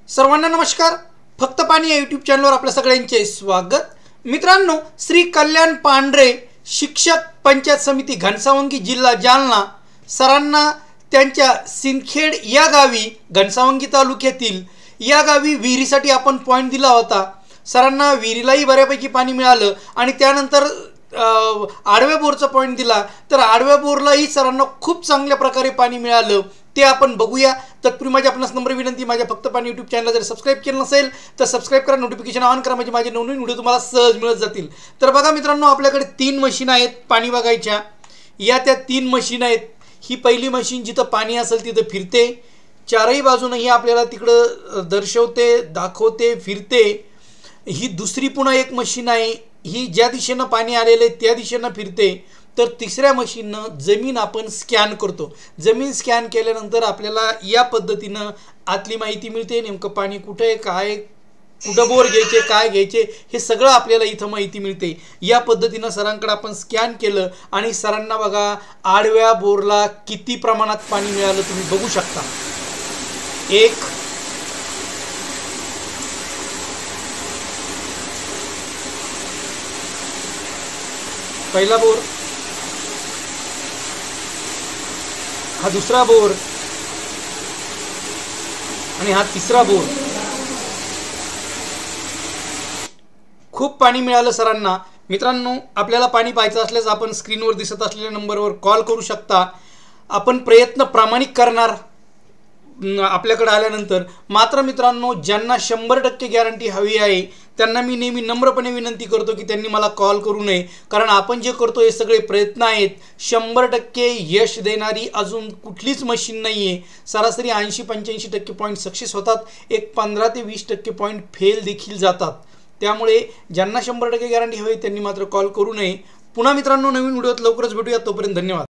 सर्वांना नमस्कार। फक्त पाणी या यूट्यूब चॅनलवर आपल्या सगळ्यांचे स्वागत। मित्रांनो, श्री कल्याण पांढरे शिक्षक पंचायत समिती घनसावंगी जिल्हा जालना सरांना त्यांच्या सिंदखेड या गावी घनसावंगी तालुक्यातील या गावी विहिरीसाठी आपण पॉइंट दिला होता। सरांना विहिरीलाही बऱ्यापैकी पाणी मिळालं आणि त्यानंतर आडव्या बोरचा पॉइंट दिला तर आडव्या बोरलाही सरांना खूप चांगल्या प्रकारे पाणी मिळालं, ते आपण बघूया। तत्पूर्वी माझी आपणास नम्र विनंती, माझ्या फक्त पाणी यूट्यूब चॅनलला जर सबस्क्राइब केलं नसेल तर सबस्क्राइब करा, नोटिफिकेशन ऑन करा, म्हणजे माझे नवीन व्हिडिओ तुम्हाला सहज मिळत जातील। तर बघा मित्रांनो, आपल्याकडे 3 मशीन आहेत पाणी बघायच्या। या त्या 3 मशीन आहेत। ही पहिली मशीन जिथं पाणी असेल तिथं फिरते, चारही बाजूनही आपल्याला तिकडं दर्शवते, दाखवते, फिरते। ही दुसरी पुन्हा एक मशीन आहे, ही ज्या दिशेनं पाणी आलेले त्या दिशेनं फिरते। तर तिसऱ्या मशीननं जमीन आपण स्कॅन करतो। जमीन स्कॅन केल्यानंतर आपल्याला या पद्धतीनं आतली माहिती मिळते, नेमकं पाणी कुठे आहे, काय, कुठं बोर घ्यायचे, काय घ्यायचे, हे सगळं आपल्याला इथं माहिती मिळते। या पद्धतीनं सरांकडे आपण स्कॅन केलं आणि सरांना बघा आडव्या बोरला किती प्रमाणात पाणी मिळालं तुम्ही बघू शकता। एक, पहिला बोर, हा दुसरा बोर आणि हा तिसरा बोर। खूप पाणी मिळालं सरांना। मित्रांनो, आपल्याला पाणी पाहायचं असल्यास आपण स्क्रीनवर दिसत असलेल्या नंबरवर कॉल करू शकता। आपण प्रयत्न प्रामाणिक करणार आपल्याकडे आल्यानंतर। मात्र मित्रांनो, ज्यांना 100% गॅरंटी हवी आहे त्यांना मी नेहमी नम्रपणे विनंती करतो की त्यांनी मला कॉल करू नये, कारण आपण जे करतो हे सगळे प्रयत्न आहेत। 100% यश देणारी अजून कुठलीच मशीन नाही आहे। सरासरी 80-85% पॉईंट सक्सेस होतात, एक 15 ते 20% पॉईंट फेल देखील जातात। त्यामुळे ज्यांना 100% गॅरंटी हवी त्यांनी मात्र कॉल करू नये। पुन्हा मित्रांनो, नवीन व्हिडिओत लवकरच भेटूया, तोपर्यंत धन्यवाद।